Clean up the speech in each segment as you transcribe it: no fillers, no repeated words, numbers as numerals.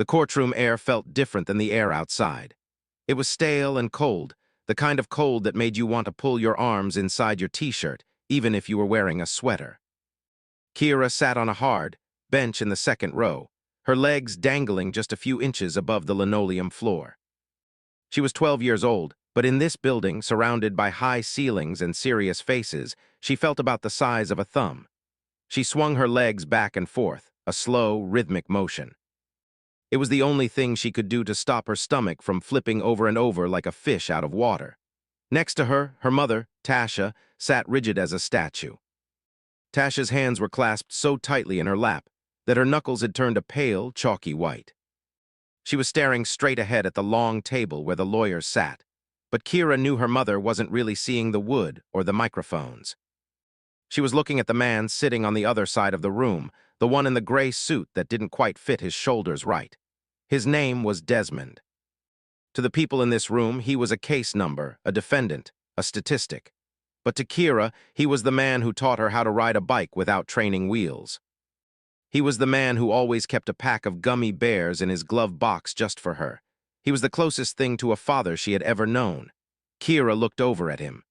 The courtroom air felt different than the air outside. It was stale and cold, the kind of cold that made you want to pull your arms inside your t-shirt, even if you were wearing a sweater. Kira sat on a hard bench in the second row, her legs dangling just a few inches above the linoleum floor. She was 12 years old, but in this building, surrounded by high ceilings and serious faces, she felt about the size of a thumb. She swung her legs back and forth, a slow, rhythmic motion. It was the only thing she could do to stop her stomach from flipping over and over like a fish out of water. Next to her, her mother, Tasha, sat rigid as a statue. Tasha's hands were clasped so tightly in her lap that her knuckles had turned a pale, chalky white. She was staring straight ahead at the long table where the lawyers sat, but Kira knew her mother wasn't really seeing the wood or the microphones. She was looking at the man sitting on the other side of the room, the one in the gray suit that didn't quite fit his shoulders right. His name was Desmond. To the people in this room, he was a case number, a defendant, a statistic. But to Kira, he was the man who taught her how to ride a bike without training wheels. He was the man who always kept a pack of gummy bears in his glove box just for her. He was the closest thing to a father she had ever known. Kira looked over at him.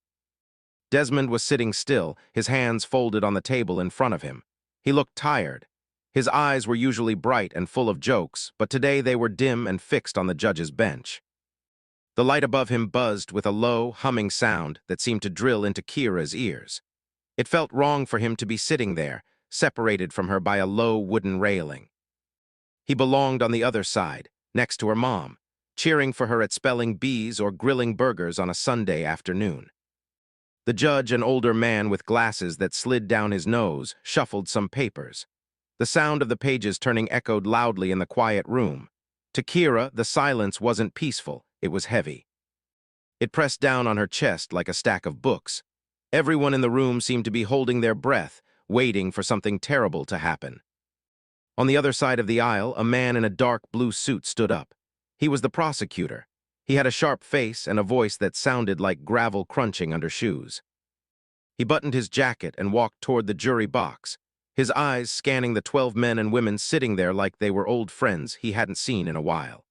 Desmond was sitting still, his hands folded on the table in front of him. He looked tired. His eyes were usually bright and full of jokes, but today they were dim and fixed on the judge's bench. The light above him buzzed with a low, humming sound that seemed to drill into Kira's ears. It felt wrong for him to be sitting there, separated from her by a low wooden railing. He belonged on the other side, next to her mom, cheering for her at spelling bees or grilling burgers on a Sunday afternoon. The judge, an older man with glasses that slid down his nose, shuffled some papers. The sound of the pages turning echoed loudly in the quiet room. To Kira, the silence wasn't peaceful, it was heavy. It pressed down on her chest like a stack of books. Everyone in the room seemed to be holding their breath, waiting for something terrible to happen. On the other side of the aisle, a man in a dark blue suit stood up. He was the prosecutor. He had a sharp face and a voice that sounded like gravel crunching under shoes. He buttoned his jacket and walked toward the jury box, his eyes scanning the 12 men and women sitting there like they were old friends he hadn't seen in a while.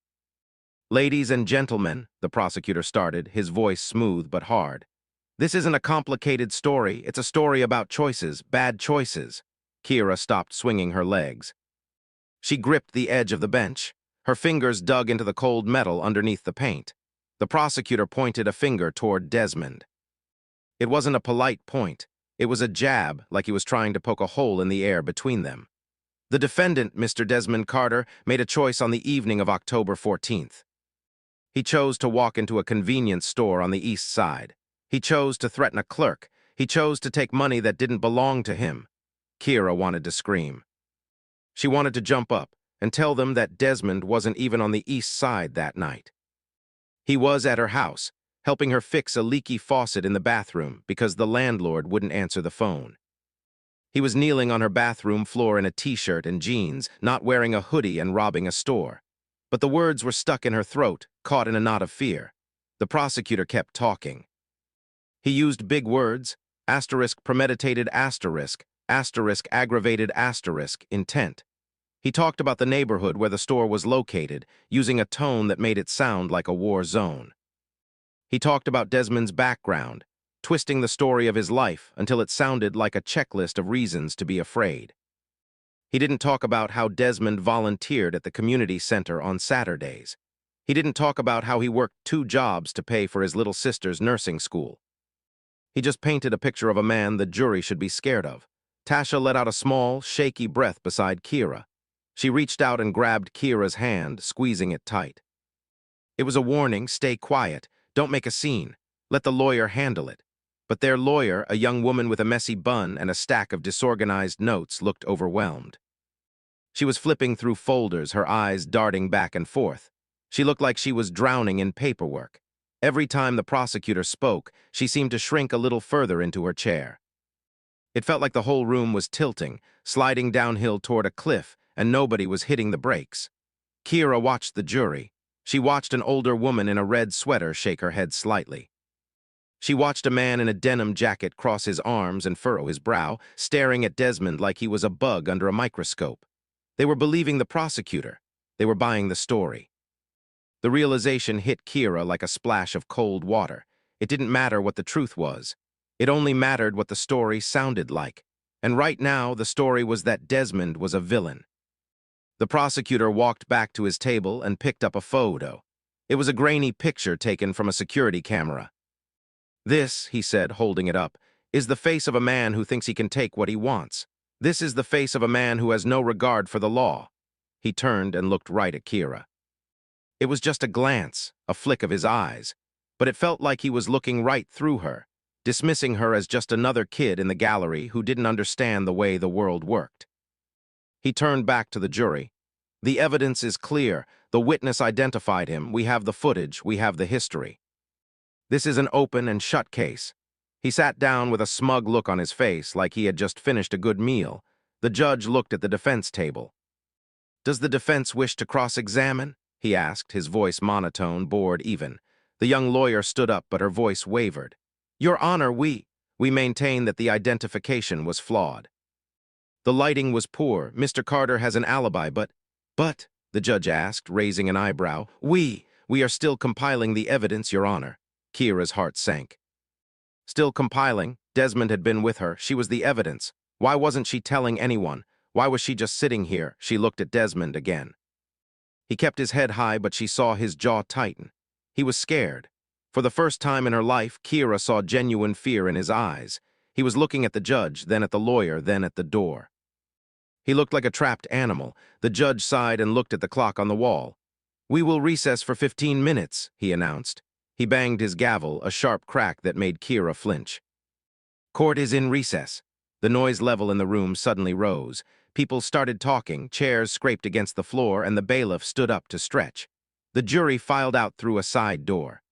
"Ladies and gentlemen," the prosecutor started, his voice smooth but hard. "This isn't a complicated story, it's a story about choices, bad choices." Kira stopped swinging her legs. She gripped the edge of the bench. Her fingers dug into the cold metal underneath the paint. The prosecutor pointed a finger toward Desmond. It wasn't a polite point. It was a jab, like he was trying to poke a hole in the air between them. The defendant, Mr. Desmond Carter, made a choice on the evening of October 14th. He chose to walk into a convenience store on the east side. He chose to threaten a clerk. He chose to take money that didn't belong to him. Kira wanted to scream. She wanted to jump up and tell them that Desmond wasn't even on the east side that night. He was at her house, helping her fix a leaky faucet in the bathroom because the landlord wouldn't answer the phone. He was kneeling on her bathroom floor in a t-shirt and jeans, not wearing a hoodie and robbing a store. But the words were stuck in her throat, caught in a knot of fear. The prosecutor kept talking. He used big words, asterisk premeditated asterisk, asterisk aggravated asterisk, intent. He talked about the neighborhood where the store was located, using a tone that made it sound like a war zone. He talked about Desmond's background, twisting the story of his life until it sounded like a checklist of reasons to be afraid. He didn't talk about how Desmond volunteered at the community center on Saturdays. He didn't talk about how he worked 2 jobs to pay for his little sister's nursing school. He just painted a picture of a man the jury should be scared of. Tasha let out a small, shaky breath beside Kira. She reached out and grabbed Kira's hand, squeezing it tight. It was a warning, stay quiet, don't make a scene, let the lawyer handle it. But their lawyer, a young woman with a messy bun and a stack of disorganized notes, looked overwhelmed. She was flipping through folders, her eyes darting back and forth. She looked like she was drowning in paperwork. Every time the prosecutor spoke, she seemed to shrink a little further into her chair. It felt like the whole room was tilting, sliding downhill toward a cliff, and nobody was hitting the brakes. Kira watched the jury. She watched an older woman in a red sweater shake her head slightly. She watched a man in a denim jacket cross his arms and furrow his brow, staring at Desmond like he was a bug under a microscope. They were believing the prosecutor. They were buying the story. The realization hit Kira like a splash of cold water. It didn't matter what the truth was. It only mattered what the story sounded like. And right now, the story was that Desmond was a villain. The prosecutor walked back to his table and picked up a photo. It was a grainy picture taken from a security camera. "This," he said, holding it up, "is the face of a man who thinks he can take what he wants. This is the face of a man who has no regard for the law." He turned and looked right at Kira. It was just a glance, a flick of his eyes, but it felt like he was looking right through her, dismissing her as just another kid in the gallery who didn't understand the way the world worked. He turned back to the jury. "The evidence is clear. The witness identified him. We have the footage. We have the history. This is an open and shut case." He sat down with a smug look on his face, like he had just finished a good meal. The judge looked at the defense table. "Does the defense wish to cross-examine?" he asked, his voice monotone, bored even. The young lawyer stood up, but her voice wavered. "Your Honor, we maintain that the identification was flawed. The lighting was poor. Mr. Carter has an alibi, but, the judge asked, raising an eyebrow. We are still compiling the evidence, Your Honor." Kira's heart sank. Still compiling? Desmond had been with her. She was the evidence. Why wasn't she telling anyone? Why was she just sitting here? She looked at Desmond again. He kept his head high, but she saw his jaw tighten. He was scared. For the first time in her life, Kira saw genuine fear in his eyes. He was looking at the judge, then at the lawyer, then at the door. He looked like a trapped animal. The judge sighed and looked at the clock on the wall. "We will recess for 15 minutes, he announced. He banged his gavel, a sharp crack that made Kira flinch. "Court is in recess." The noise level in the room suddenly rose. People started talking, chairs scraped against the floor, and the bailiff stood up to stretch. The jury filed out through a side door.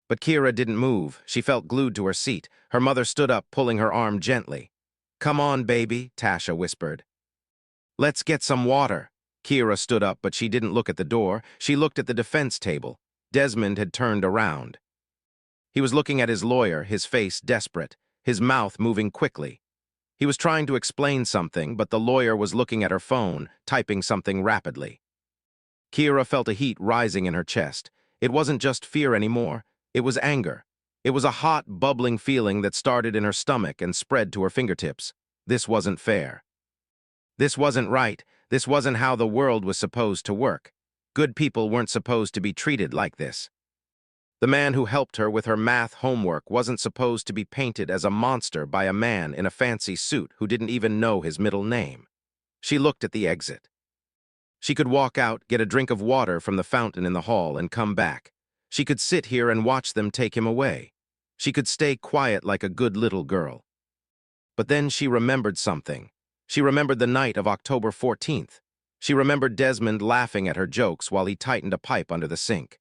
But Kira didn't move. She felt glued to her seat. Her mother stood up, pulling her arm gently. "Come on, baby," Tasha whispered. "Let's get some water." Kira stood up, but she didn't look at the door. She looked at the defense table. Desmond had turned around. He was looking at his lawyer, his face desperate, his mouth moving quickly. He was trying to explain something, but the lawyer was looking at her phone, typing something rapidly. Kira felt a heat rising in her chest. It wasn't just fear anymore. It was anger. It was a hot, bubbling feeling that started in her stomach and spread to her fingertips. This wasn't fair. This wasn't right. This wasn't how the world was supposed to work. Good people weren't supposed to be treated like this. The man who helped her with her math homework wasn't supposed to be painted as a monster by a man in a fancy suit who didn't even know his middle name. She looked at the exit. She could walk out, get a drink of water from the fountain in the hall, and come back. She could sit here and watch them take him away. She could stay quiet like a good little girl. But then she remembered something. She remembered the night of October 14th. She remembered Desmond laughing at her jokes while he tightened a pipe under the sink.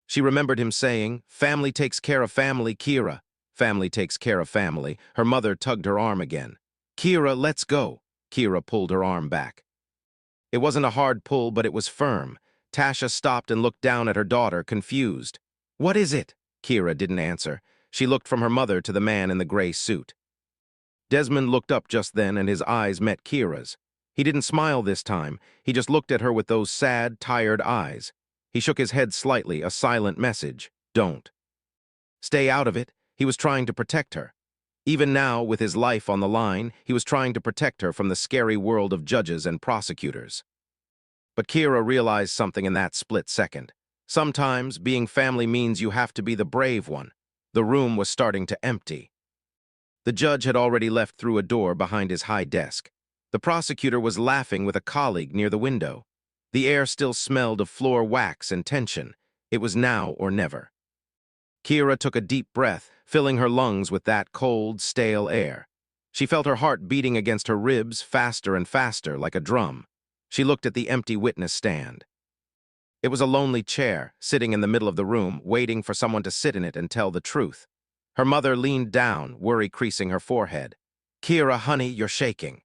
She remembered him saying, "Family takes care of family, Kira. Family takes care of family." Her mother tugged her arm again. "Kira, let's go." Kira pulled her arm back. It wasn't a hard pull, but it was firm. Tasha stopped and looked down at her daughter, confused. "What is it?" Kira didn't answer. She looked from her mother to the man in the gray suit. Desmond looked up just then, and his eyes met Kira's. He didn't smile this time. He just looked at her with those sad, tired eyes. He shook his head slightly, a silent message. Don't. Stay out of it. He was trying to protect her. Even now, with his life on the line, he was trying to protect her from the scary world of judges and prosecutors. But Kira realized something in that split second. Sometimes, being family means you have to be the brave one. The room was starting to empty. The judge had already left through a door behind his high desk. The prosecutor was laughing with a colleague near the window. The air still smelled of floor wax and tension. It was now or never. Kira took a deep breath, filling her lungs with that cold, stale air. She felt her heart beating against her ribs faster and faster, like a drum. She looked at the empty witness stand. It was a lonely chair, sitting in the middle of the room, waiting for someone to sit in it and tell the truth. Her mother leaned down, worry creasing her forehead. "Kira, honey, you're shaking."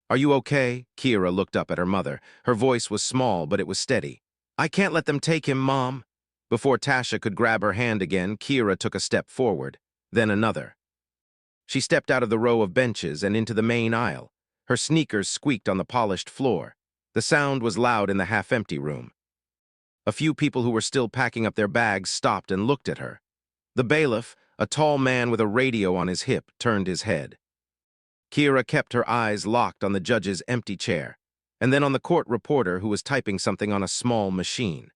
"Are you okay?" Kira looked up at her mother. Her voice was small, but it was steady. "I can't let them take him, Mom." Before Tasha could grab her hand again, Kira took a step forward, then another. She stepped out of the row of benches and into the main aisle. Her sneakers squeaked on the polished floor. The sound was loud in the half-empty room. A few people who were still packing up their bags stopped and looked at her. The bailiff, a tall man with a radio on his hip, turned his head. Kyra kept her eyes locked on the judge's empty chair, and then on the court reporter who was typing something on a small machine.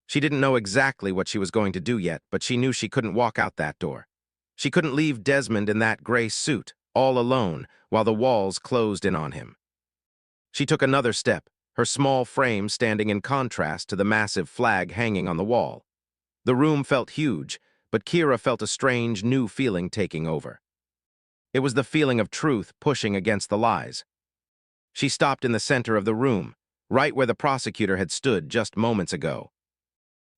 She didn't know exactly what she was going to do yet, but she knew she couldn't walk out that door. She couldn't leave Desmond in that gray suit, all alone, while the walls closed in on him. She took another step, her small frame standing in contrast to the massive flag hanging on the wall. The room felt huge, but Kyra felt a strange, new feeling taking over. It was the feeling of truth pushing against the lies. She stopped in the center of the room, right where the prosecutor had stood just moments ago.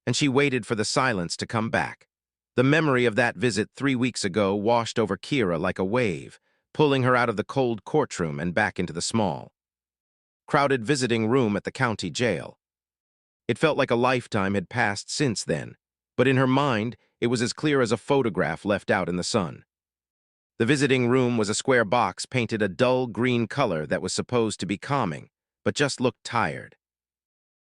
And she waited for the silence to come back. The memory of that visit 3 weeks ago washed over Kyra like a wave, pulling her out of the cold courtroom and back into the small, crowded visiting room at the county jail. It felt like a lifetime had passed since then, but in her mind, it was as clear as a photograph left out in the sun. The visiting room was a square box painted a dull green color that was supposed to be calming, but just looked tired.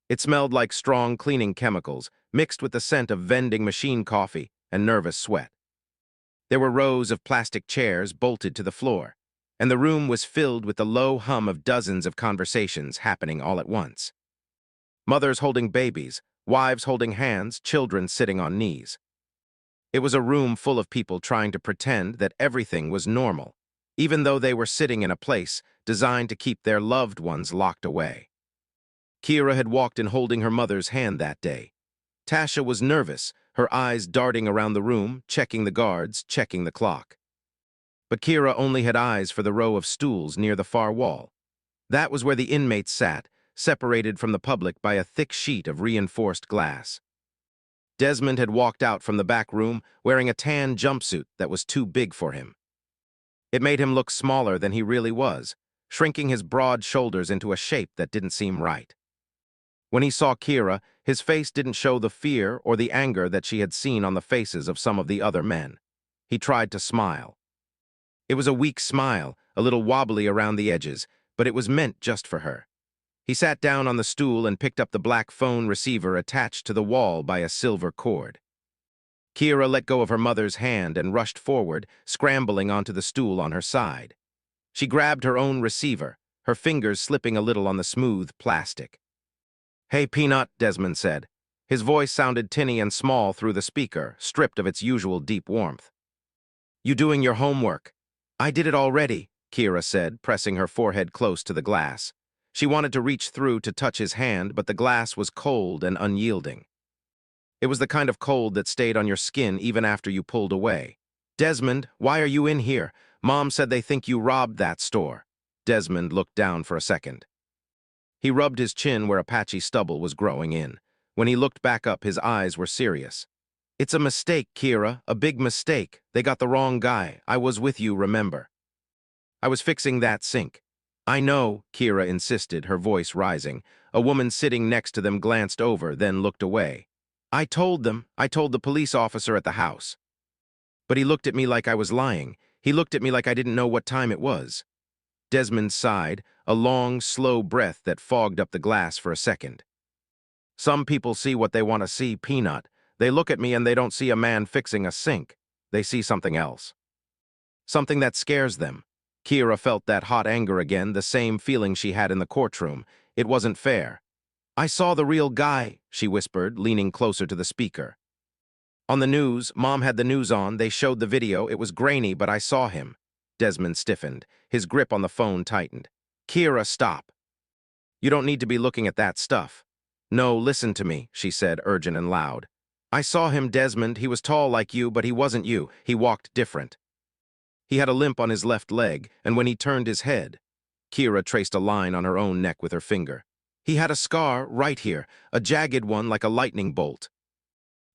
It smelled like strong cleaning chemicals, mixed with the scent of vending machine coffee and nervous sweat. There were rows of plastic chairs bolted to the floor, and the room was filled with the low hum of dozens of conversations happening all at once. Mothers holding babies, wives holding hands, children sitting on knees. It was a room full of people trying to pretend that everything was normal, even though they were sitting in a place designed to keep their loved ones locked away. Kyra had walked in holding her mother's hand that day. Tasha was nervous, her eyes darting around the room, checking the guards, checking the clock. But Kyra only had eyes for the row of stools near the far wall. That was where the inmates sat, separated from the public by a thick sheet of reinforced glass. Desmond had walked out from the back room wearing a tan jumpsuit that was too big for him. It made him look smaller than he really was, shrinking his broad shoulders into a shape that didn't seem right. When he saw Kyra, his face didn't show the fear or the anger that she had seen on the faces of some of the other men. He tried to smile. It was a weak smile, a little wobbly around the edges, but it was meant just for her. He sat down on the stool and picked up the black phone receiver attached to the wall by a silver cord. Kyra let go of her mother's hand and rushed forward, scrambling onto the stool on her side. She grabbed her own receiver, her fingers slipping a little on the smooth plastic. "Hey, Peanut," Desmond said. His voice sounded tinny and small through the speaker, stripped of its usual deep warmth. "You doing your homework?" "I did it already," Kyra said, pressing her forehead close to the glass. She wanted to reach through to touch his hand, but the glass was cold and unyielding. It was the kind of cold that stayed on your skin even after you pulled away. "Desmond, why are you in here? Mom said they think you robbed that store." Desmond looked down for a second. He rubbed his chin where a patchy stubble was growing in. When he looked back up, his eyes were serious. "It's a mistake, Kyra, a big mistake. They got the wrong guy. I was with you, remember? I was fixing that sink." "I know," Kyra insisted, her voice rising. A woman sitting next to them glanced over, then looked away. I told the police officer at the house." But he looked at me like I was lying. He looked at me like I didn't know what time it was. Desmond sighed, a long, slow breath that fogged up the glass for a second. "Some people see what they want to see, Peanut. They look at me and they don't see a man fixing a sink. They see something else. Something that scares them." Kyra felt that hot anger again, the same feeling she had in the courtroom. It wasn't fair. "I saw the real guy," she whispered, leaning closer to the speaker. "On the news, Mom had the news on, they showed the video, it was grainy, but I saw him." Desmond stiffened. His grip on the phone tightened. "Kyra, stop. You don't need to be looking at that stuff." "No, listen to me," she said, urgent and loud. "I saw him, Desmond. He was tall like you, but he wasn't you. He walked different. He had a limp on his left leg, and when he turned his head..." Kyra traced a line on her own neck with her finger. "He had a scar right here, a jagged one like a lightning bolt.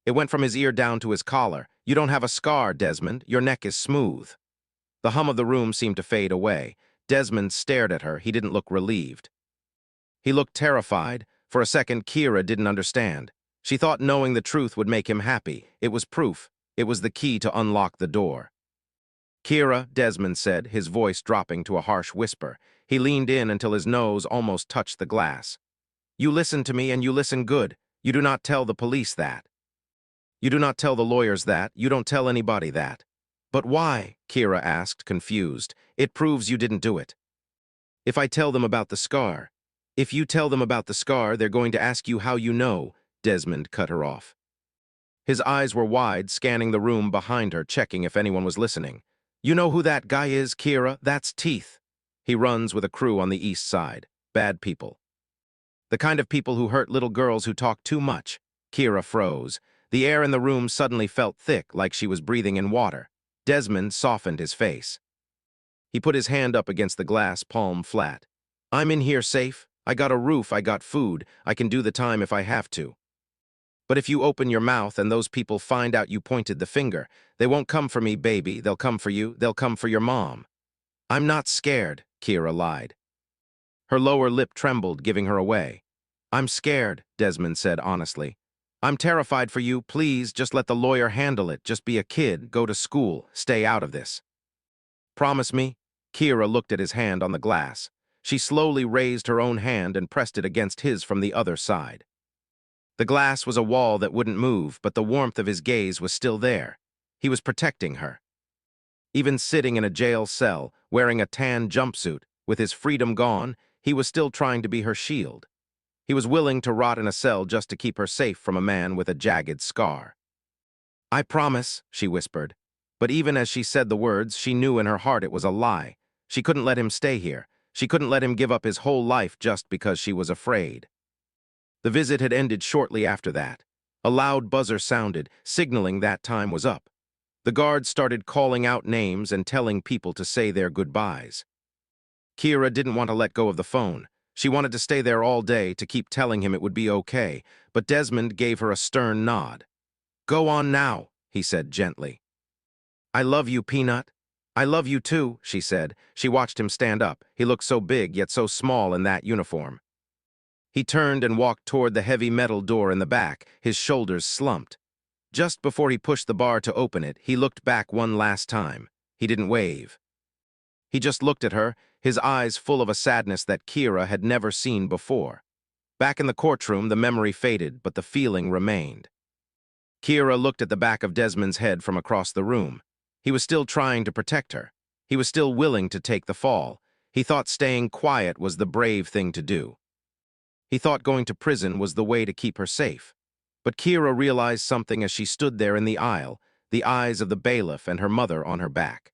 It went from his ear down to his collar. You don't have a scar, Desmond. Your neck is smooth." The hum of the room seemed to fade away. Desmond stared at her. He didn't look relieved. He looked terrified. For a second, Kyra didn't understand. She thought knowing the truth would make him happy. It was proof. It was the key to unlock the door. "Kyra," Desmond said, his voice dropping to a harsh whisper. He leaned in until his nose almost touched the glass. You listen to me and you listen good. You do not tell the police that. You do not tell the lawyers that. You don't tell anybody that. But why? Kira asked, confused. It proves you didn't do it. If I tell them about the scar. If you tell them about the scar, they're going to ask you how you know, Desmond cut her off. His eyes were wide, scanning the room behind her, checking if anyone was listening. You know who that guy is, Kira? That's Teeth. He runs with a crew on the east side. Bad people. The kind of people who hurt little girls who talk too much. Kira froze. The air in the room suddenly felt thick, like she was breathing in water. Desmond softened his face. He put his hand up against the glass, palm flat. I'm in here safe. I got a roof, I got food. I can do the time if I have to. But if you open your mouth and those people find out you pointed the finger, they won't come for me, baby. They'll come for you. They'll come for your mom. I'm not scared, Kira lied. Her lower lip trembled, giving her away. I'm scared, Desmond said honestly. I'm terrified for you. Please, just let the lawyer handle it. Just be a kid, go to school, stay out of this. Promise me? Kira looked at his hand on the glass. She slowly raised her own hand and pressed it against his from the other side. The glass was a wall that wouldn't move, but the warmth of his gaze was still there. He was protecting her. Even sitting in a jail cell, wearing a tan jumpsuit, with his freedom gone, he was still trying to be her shield. He was willing to rot in a cell just to keep her safe from a man with a jagged scar. I promise, she whispered. But even as she said the words, she knew in her heart it was a lie. She couldn't let him stay here. She couldn't let him give up his whole life just because she was afraid. The visit had ended shortly after that. A loud buzzer sounded, signaling that time was up. The guards started calling out names and telling people to say their goodbyes. Kira didn't want to let go of the phone. She wanted to stay there all day to keep telling him it would be okay, but Desmond gave her a stern nod. Go on now, he said gently. I love you, Peanut. I love you too, she said. She watched him stand up. He looked so big yet so small in that uniform. He turned and walked toward the heavy metal door in the back, his shoulders slumped. Just before he pushed the bar to open it, he looked back one last time. He didn't wave. He just looked at her, his eyes full of a sadness that Kira had never seen before. Back in the courtroom, the memory faded, but the feeling remained. Kira looked at the back of Desmond's head from across the room. He was still trying to protect her. He was still willing to take the fall. He thought staying quiet was the brave thing to do. He thought going to prison was the way to keep her safe. But Kira realized something as she stood there in the aisle, the eyes of the bailiff and her mother on her back.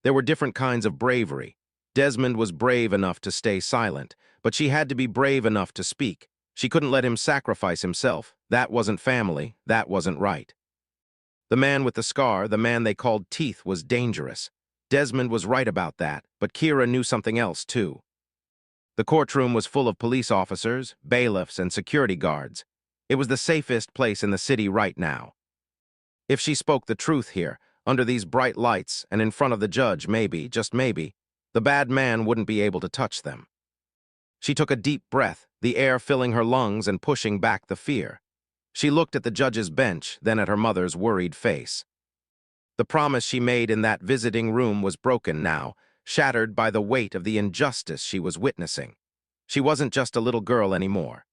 There were different kinds of bravery. Desmond was brave enough to stay silent, but she had to be brave enough to speak. She couldn't let him sacrifice himself. That wasn't family. That wasn't right. The man with the scar, the man they called Teeth, was dangerous. Desmond was right about that, but Kira knew something else too. The courtroom was full of police officers, bailiffs, and security guards. It was the safest place in the city right now. If she spoke the truth here, under these bright lights and in front of the judge, maybe, just maybe, the bad man wouldn't be able to touch them. She took a deep breath, the air filling her lungs and pushing back the fear. She looked at the judge's bench, then at her mother's worried face. The promise she made in that visiting room was broken now, shattered by the weight of the injustice she was witnessing. She wasn't just a little girl anymore.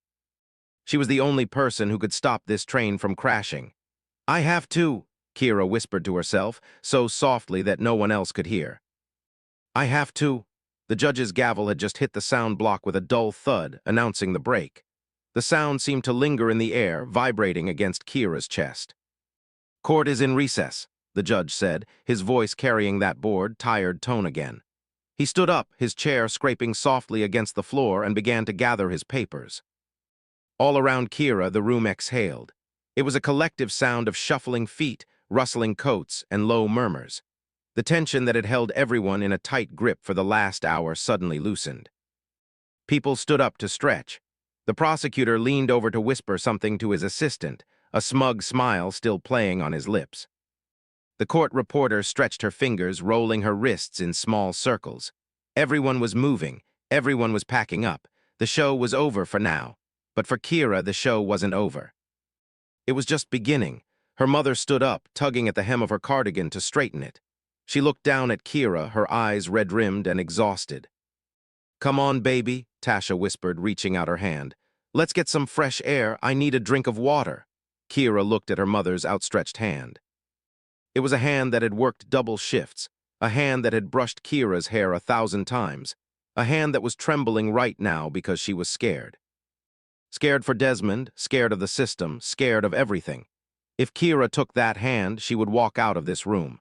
She was the only person who could stop this train from crashing. I have to, Kira whispered to herself, so softly that no one else could hear. I have to. The judge's gavel had just hit the sound block with a dull thud, announcing the break. The sound seemed to linger in the air, vibrating against Kira's chest. Court is in recess, the judge said, his voice carrying that bored, tired tone again. He stood up, his chair scraping softly against the floor, and began to gather his papers. All around Kira, the room exhaled. It was a collective sound of shuffling feet, rustling coats, and low murmurs. The tension that had held everyone in a tight grip for the last hour suddenly loosened. People stood up to stretch. The prosecutor leaned over to whisper something to his assistant, a smug smile still playing on his lips. The court reporter stretched her fingers, rolling her wrists in small circles. Everyone was moving. Everyone was packing up. The show was over for now. But for Kira, the show wasn't over. It was just beginning. Her mother stood up, tugging at the hem of her cardigan to straighten it. She looked down at Kira, her eyes red-rimmed and exhausted. Come on, baby, Tasha whispered, reaching out her hand. Let's get some fresh air. I need a drink of water. Kira looked at her mother's outstretched hand. It was a hand that had worked double shifts, a hand that had brushed Kira's hair 1,000 times, a hand that was trembling right now because she was scared. Scared for Desmond, scared of the system, scared of everything. If Kira took that hand, she would walk out of this room.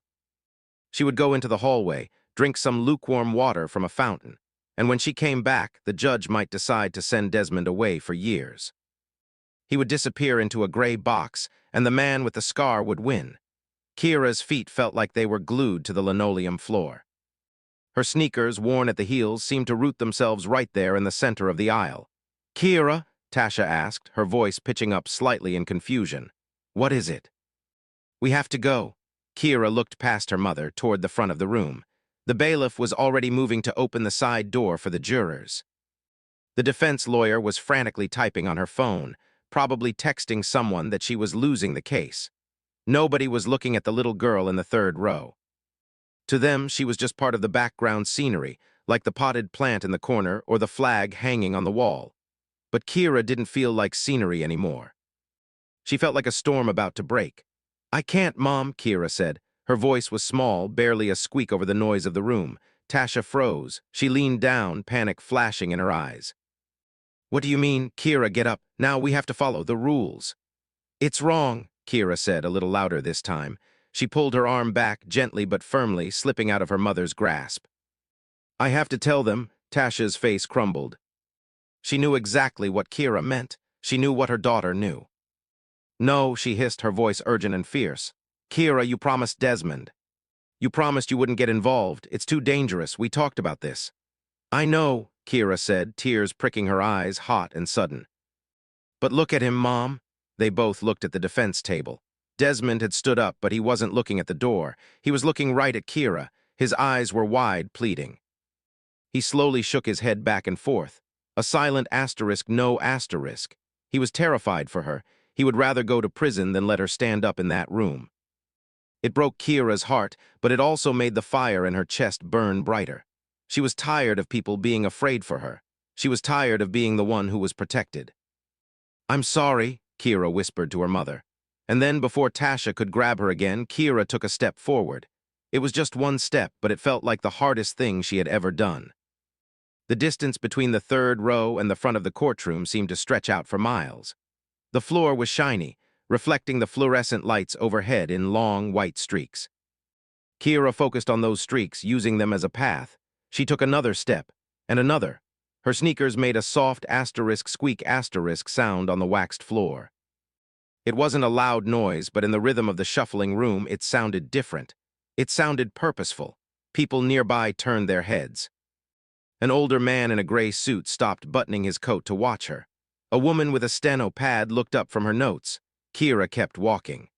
She would go into the hallway, drink some lukewarm water from a fountain, and when she came back, the judge might decide to send Desmond away for years. He would disappear into a gray box, and the man with the scar would win. Kira's feet felt like they were glued to the linoleum floor. Her sneakers, worn at the heels, seemed to root themselves right there in the center of the aisle. Kira, Tasha asked, her voice pitching up slightly in confusion. What is it? We have to go. Kira looked past her mother toward the front of the room. The bailiff was already moving to open the side door for the jurors. The defense lawyer was frantically typing on her phone, probably texting someone that she was losing the case. Nobody was looking at the little girl in the third row. To them, she was just part of the background scenery, like the potted plant in the corner or the flag hanging on the wall. But Kira didn't feel like scenery anymore. She felt like a storm about to break. I can't, Mom, Kira said. Her voice was small, barely a squeak over the noise of the room. Tasha froze. She leaned down, panic flashing in her eyes. What do you mean? Kira, get up. Now we have to follow the rules. It's wrong, Kira said, a little louder this time. She pulled her arm back, gently but firmly, slipping out of her mother's grasp. I have to tell them. Tasha's face crumbled. She knew exactly what Kira meant. She knew what her daughter knew. No, she hissed, her voice urgent and fierce. Kira, you promised Desmond. You promised you wouldn't get involved. It's too dangerous. We talked about this. I know, Kira said, tears pricking her eyes, hot and sudden. But look at him, Mom. They both looked at the defense table. Desmond had stood up, but he wasn't looking at the door. He was looking right at Kira. His eyes were wide, pleading. He slowly shook his head back and forth. A silent asterisk, no asterisk. He was terrified for her. He would rather go to prison than let her stand up in that room. It broke Kira's heart, but it also made the fire in her chest burn brighter. She was tired of people being afraid for her. She was tired of being the one who was protected. I'm sorry, Kira whispered to her mother. And then, before Tasha could grab her again, Kira took a step forward. It was just one step, but it felt like the hardest thing she had ever done. The distance between the third row and the front of the courtroom seemed to stretch out for miles. The floor was shiny, reflecting the fluorescent lights overhead in long, white streaks. Kira focused on those streaks, using them as a path. She took another step, and another. Her sneakers made a soft asterisk squeak asterisk sound on the waxed floor. It wasn't a loud noise, but in the rhythm of the shuffling room, it sounded different. It sounded purposeful. People nearby turned their heads. An older man in a gray suit stopped buttoning his coat to watch her. A woman with a steno pad looked up from her notes. Kira kept walking.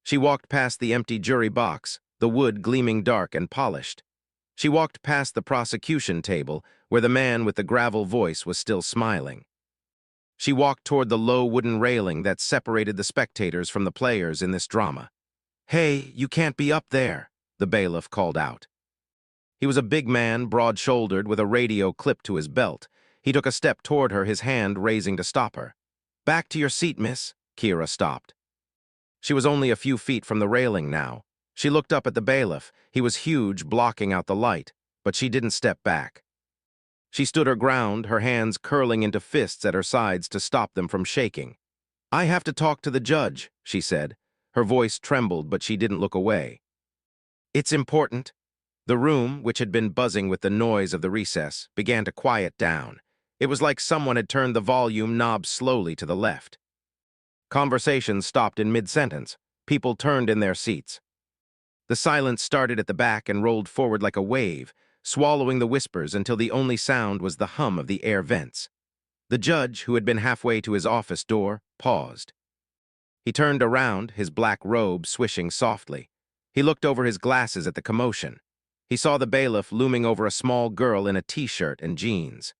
She walked past the empty jury box, the wood gleaming dark and polished. She walked past the prosecution table, where the man with the gravel voice was still smiling. She walked toward the low wooden railing that separated the spectators from the players in this drama. Hey, you can't be up there, the bailiff called out. He was a big man, broad-shouldered, with a radio clipped to his belt. He took a step toward her, his hand raising to stop her. Back to your seat, miss. Kira stopped. She was only a few feet from the railing now. She looked up at the bailiff. He was huge, blocking out the light, but she didn't step back. She stood her ground, her hands curling into fists at her sides to stop them from shaking. I have to talk to the judge, she said. Her voice trembled, but she didn't look away. It's important. The room, which had been buzzing with the noise of the recess, began to quiet down. It was like someone had turned the volume knob slowly to the left. Conversation stopped in mid-sentence. People turned in their seats. The silence started at the back and rolled forward like a wave, swallowing the whispers until the only sound was the hum of the air vents. The judge, who had been halfway to his office door, paused. He turned around, his black robe swishing softly. He looked over his glasses at the commotion. He saw the bailiff looming over a small girl in a t-shirt and jeans.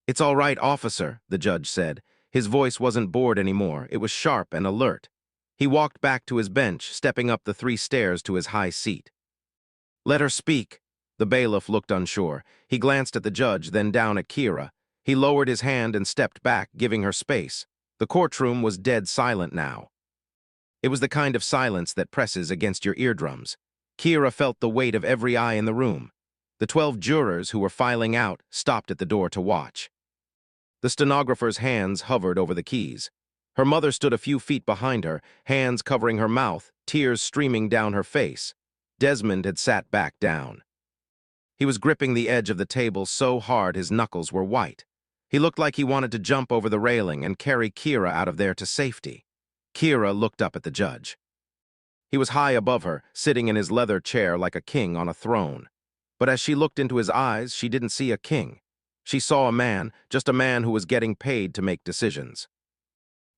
It's all right, officer, the judge said. His voice wasn't bored anymore. It was sharp and alert. He walked back to his bench, stepping up the 3 stairs to his high seat. Let her speak. The bailiff looked unsure. He glanced at the judge, then down at Kira. He lowered his hand and stepped back, giving her space. The courtroom was dead silent now. It was the kind of silence that presses against your eardrums. Kira felt the weight of every eye in the room. The 12 jurors who were filing out stopped at the door to watch. The stenographer's hands hovered over the keys. Her mother stood a few feet behind her, hands covering her mouth, tears streaming down her face. Desmond had sat back down. He was gripping the edge of the table so hard his knuckles were white. He looked like he wanted to jump over the railing and carry Kira out of there to safety. Kira looked up at the judge. He was high above her, sitting in his leather chair like a king on a throne. But as she looked into his eyes, she didn't see a king. She saw a man, just a man who was getting paid to make decisions.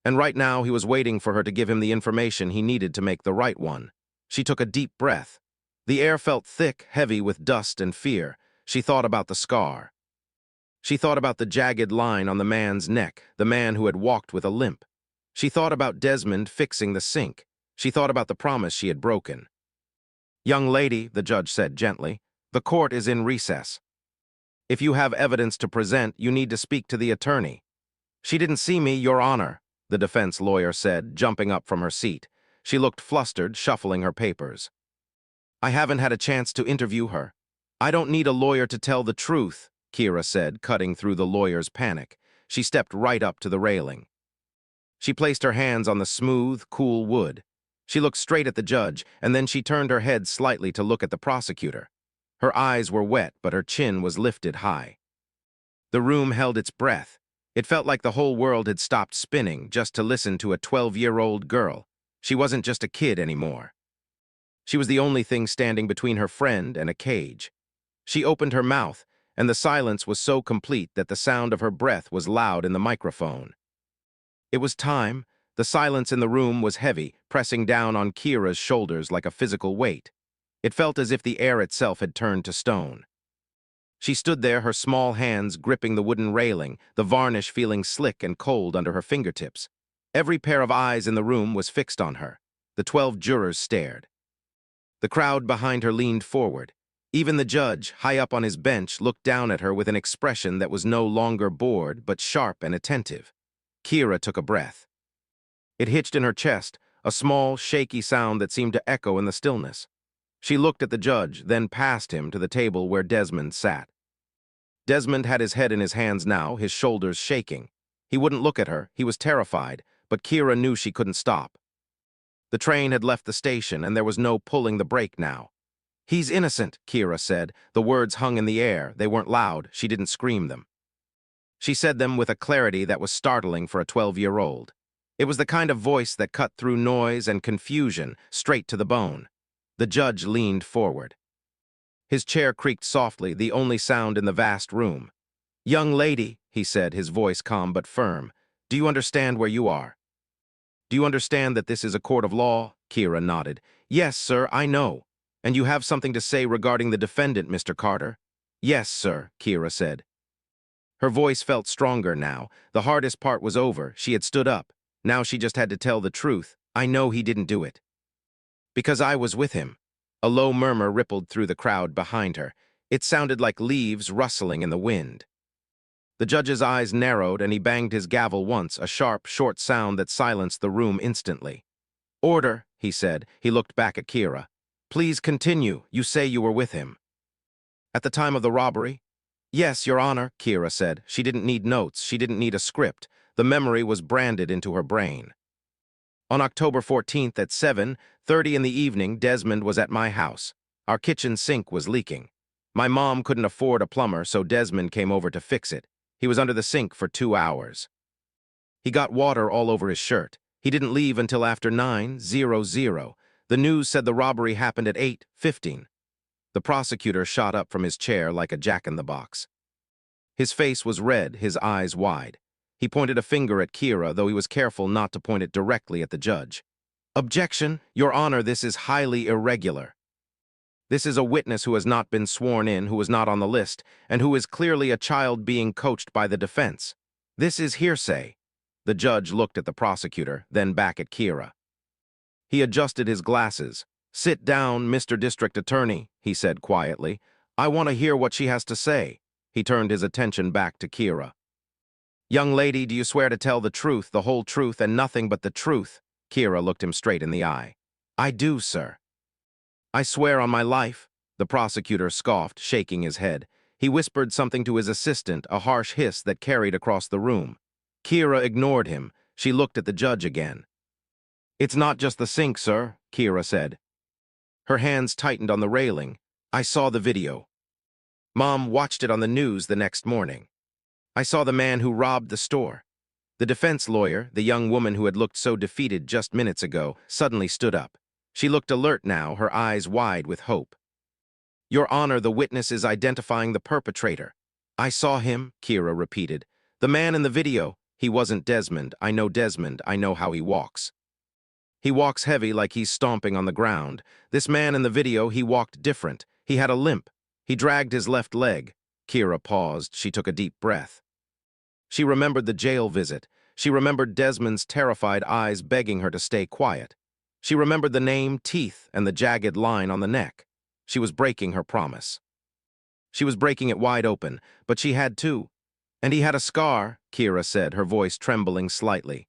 And right now he was waiting for her to give him the information he needed to make the right one. She took a deep breath. The air felt thick, heavy with dust and fear. She thought about the scar. She thought about the jagged line on the man's neck, the man who had walked with a limp. She thought about Desmond fixing the sink. She thought about the promise she had broken. "Young lady," the judge said gently, "the court is in recess. If you have evidence to present, you need to speak to the attorney." "She didn't see me, Your Honor," the defense lawyer said, jumping up from her seat. She looked flustered, shuffling her papers. "I haven't had a chance to interview her." "I don't need a lawyer to tell the truth," Kira said, cutting through the lawyer's panic. She stepped right up to the railing. She placed her hands on the smooth, cool wood. She looked straight at the judge, and then she turned her head slightly to look at the prosecutor. Her eyes were wet, but her chin was lifted high. The room held its breath. It felt like the whole world had stopped spinning just to listen to a 12-year-old girl. She wasn't just a kid anymore. She was the only thing standing between her friend and a cage. She opened her mouth, and the silence was so complete that the sound of her breath was loud in the microphone. It was time. The silence in the room was heavy, pressing down on Kira's shoulders like a physical weight. It felt as if the air itself had turned to stone. She stood there, her small hands gripping the wooden railing, the varnish feeling slick and cold under her fingertips. Every pair of eyes in the room was fixed on her. The 12 jurors stared. The crowd behind her leaned forward. Even the judge, high up on his bench, looked down at her with an expression that was no longer bored, but sharp and attentive. Kira took a breath. It hitched in her chest, a small, shaky sound that seemed to echo in the stillness. She looked at the judge, then past him to the table where Desmond sat. Desmond had his head in his hands now, his shoulders shaking. He wouldn't look at her, he was terrified, but Kira knew she couldn't stop. The train had left the station, and there was no pulling the brake now. "He's innocent," Kira said. The words hung in the air. They weren't loud. She didn't scream them. She said them with a clarity that was startling for a 12-year-old. It was the kind of voice that cut through noise and confusion, straight to the bone. The judge leaned forward. His chair creaked softly, the only sound in the vast room. "Young lady," he said, his voice calm but firm, "do you understand where you are?" "Do you understand that this is a court of law?" Kira nodded. "Yes, sir, I know. And you have something to say regarding the defendant, Mr. Carter?" "Yes, sir," Kira said. Her voice felt stronger now. The hardest part was over. She had stood up. Now she just had to tell the truth. "I know he didn't do it. Because I was with him." A low murmur rippled through the crowd behind her. It sounded like leaves rustling in the wind. The judge's eyes narrowed, and he banged his gavel once, a sharp, short sound that silenced the room instantly. "Order," he said. He looked back at Kira. "Please continue. You say you were with him." "At the time of the robbery?" "Yes, Your Honor," Kira said. She didn't need notes. She didn't need a script. The memory was branded into her brain. "On October 14th at 7:30 in the evening, Desmond was at my house. Our kitchen sink was leaking. My mom couldn't afford a plumber, so Desmond came over to fix it. He was under the sink for 2 hours. He got water all over his shirt. He didn't leave until after 9:00. The news said the robbery happened at 8:15. The prosecutor shot up from his chair like a jack-in-the-box. His face was red, his eyes wide. He pointed a finger at Kira, though he was careful not to point it directly at the judge. "Objection, Your Honor, this is highly irregular. This is a witness who has not been sworn in, who is not on the list, and who is clearly a child being coached by the defense. This is hearsay." The judge looked at the prosecutor, then back at Kira. He adjusted his glasses. "Sit down, Mr. District Attorney," he said quietly. I want to hear what she has to say. He turned his attention back to Kira. Young lady, do you swear to tell the truth, the whole truth, and nothing but the truth? Kira looked him straight in the eye. I do, sir. I swear on my life, the prosecutor scoffed, shaking his head. He whispered something to his assistant, a harsh hiss that carried across the room. Kira ignored him. She looked at the judge again. It's not just the sink, sir, Kira said. Her hands tightened on the railing. I saw the video. Mom watched it on the news the next morning. I saw the man who robbed the store. The defense lawyer, the young woman who had looked so defeated just minutes ago, suddenly stood up. She looked alert now, her eyes wide with hope. Your Honor, the witness is identifying the perpetrator. I saw him, Kira repeated. The man in the video. He wasn't Desmond. I know Desmond. I know how he walks. He walks heavy like he's stomping on the ground. This man in the video, he walked different. He had a limp. He dragged his left leg. Kira paused. She took a deep breath. She remembered the jail visit. She remembered Desmond's terrified eyes begging her to stay quiet. She remembered the name, teeth, and the jagged line on the neck. She was breaking her promise. She was breaking it wide open, but she had too. And he had a scar, Kira said, her voice trembling slightly.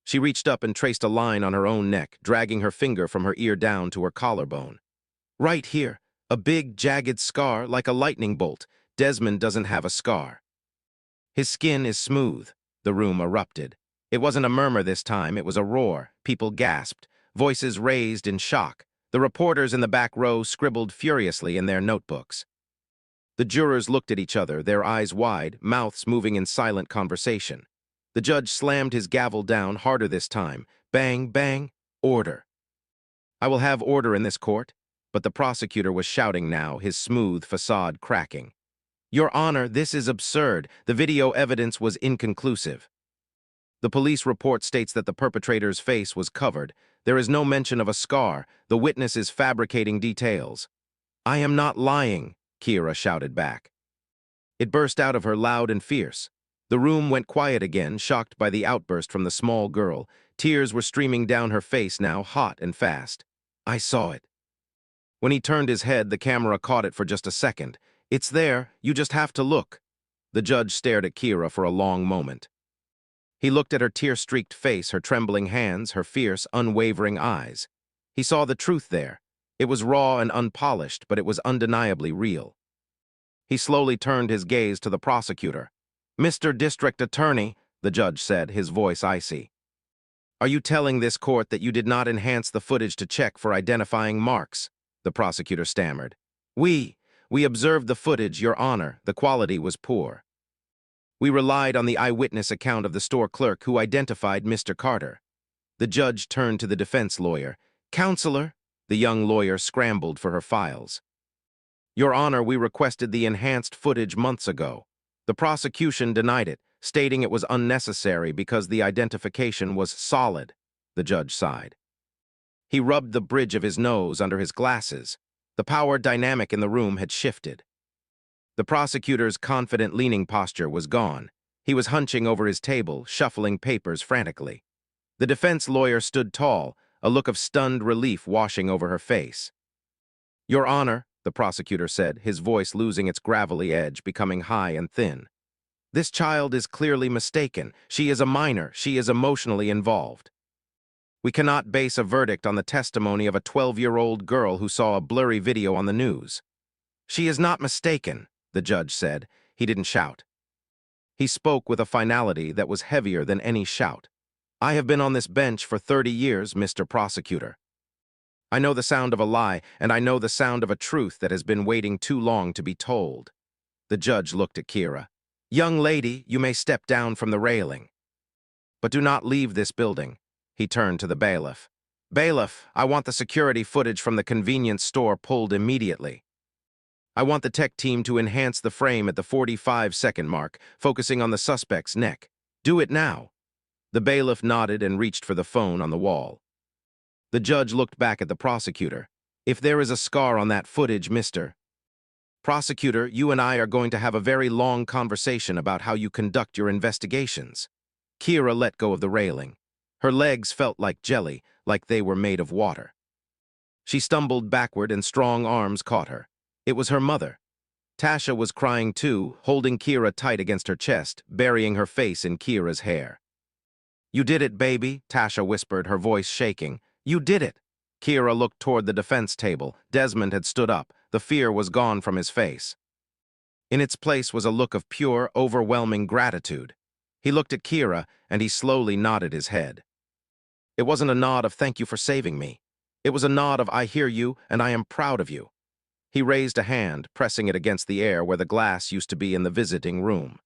She reached up and traced a line on her own neck, dragging her finger from her ear down to her collarbone. Right here, a big, jagged scar like a lightning bolt. Desmond doesn't have a scar. His skin is smooth. The room erupted. It wasn't a murmur this time, it was a roar. People gasped, voices raised in shock. The reporters in the back row scribbled furiously in their notebooks. The jurors looked at each other, their eyes wide, mouths moving in silent conversation. The judge slammed his gavel down harder this time. Bang, bang, order. I will have order in this court. But the prosecutor was shouting now, his smooth facade cracking. Your Honor, this is absurd. The video evidence was inconclusive. The police report states that the perpetrator's face was covered. There is no mention of a scar. The witness is fabricating details. I am not lying, Kira shouted back. It burst out of her loud and fierce. The room went quiet again, shocked by the outburst from the small girl. Tears were streaming down her face now, hot and fast. I saw it. When he turned his head, the camera caught it for just a second. It's there, you just have to look. The judge stared at Kira for a long moment. He looked at her tear-streaked face, her trembling hands, her fierce, unwavering eyes. He saw the truth there. It was raw and unpolished, but it was undeniably real. He slowly turned his gaze to the prosecutor. Mr. District Attorney, the judge said, his voice icy. Are you telling this court that you did not enhance the footage to check for identifying marks? The prosecutor stammered. We observed the footage, Your Honor. The quality was poor. We relied on the eyewitness account of the store clerk who identified Mr. Carter. The judge turned to the defense lawyer. Counselor, the young lawyer scrambled for her files. Your Honor, we requested the enhanced footage months ago. The prosecution denied it, stating it was unnecessary because the identification was solid, the judge sighed. He rubbed the bridge of his nose under his glasses. The power dynamic in the room had shifted. The prosecutor's confident leaning posture was gone. He was hunching over his table, shuffling papers frantically. The defense lawyer stood tall, a look of stunned relief washing over her face. Your Honor, the prosecutor said, his voice losing its gravelly edge, becoming high and thin. This child is clearly mistaken. She is a minor. She is emotionally involved. We cannot base a verdict on the testimony of a 12-year-old girl who saw a blurry video on the news. She is not mistaken, the judge said. He didn't shout. He spoke with a finality that was heavier than any shout. I have been on this bench for 30 years, Mr. Prosecutor. I know the sound of a lie, and I know the sound of a truth that has been waiting too long to be told. The judge looked at Kira. Young lady, you may step down from the railing. But do not leave this building. He turned to the bailiff. Bailiff, I want the security footage from the convenience store pulled immediately. I want the tech team to enhance the frame at the 45-second mark, focusing on the suspect's neck. Do it now. The bailiff nodded and reached for the phone on the wall. The judge looked back at the prosecutor. If there is a scar on that footage, Mr. Prosecutor, you and I are going to have a very long conversation about how you conduct your investigations. Kira let go of the railing. Her legs felt like jelly, like they were made of water. She stumbled backward and strong arms caught her. It was her mother. Tasha was crying too, holding Kira tight against her chest, burying her face in Kira's hair. "You did it, baby," Tasha whispered, her voice shaking. "You did it." Kira looked toward the defense table. Desmond had stood up. The fear was gone from his face. In its place was a look of pure, overwhelming gratitude. He looked at Kira, and he slowly nodded his head. It wasn't a nod of "thank you for saving me." It was a nod of "I hear you, and I am proud of you." He raised a hand, pressing it against the air where the glass used to be in the visiting room.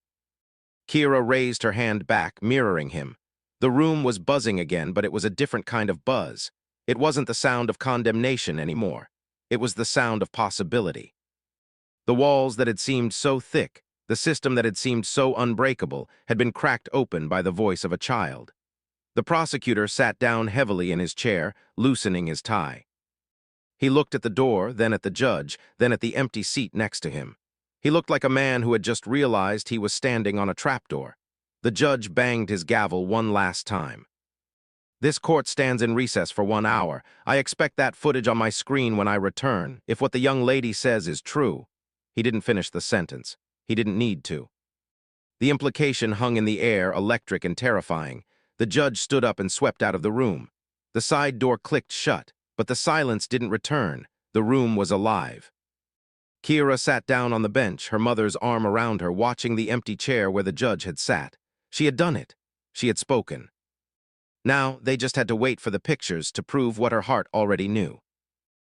Kira raised her hand back, mirroring him. The room was buzzing again, but it was a different kind of buzz. It wasn't the sound of condemnation anymore. It was the sound of possibility. The walls that had seemed so thick, the system that had seemed so unbreakable, had been cracked open by the voice of a child. The prosecutor sat down heavily in his chair, loosening his tie. He looked at the door, then at the judge, then at the empty seat next to him. He looked like a man who had just realized he was standing on a trapdoor. The judge banged his gavel one last time. "This court stands in recess for 1 hour. I expect that footage on my screen when I return, if what the young lady says is true." He didn't finish the sentence. He didn't need to. The implication hung in the air, electric and terrifying. The judge stood up and swept out of the room. The side door clicked shut, but the silence didn't return. The room was alive. Kira sat down on the bench, her mother's arm around her, watching the empty chair where the judge had sat. She had done it. She had spoken. Now, they just had to wait for the pictures to prove what her heart already knew.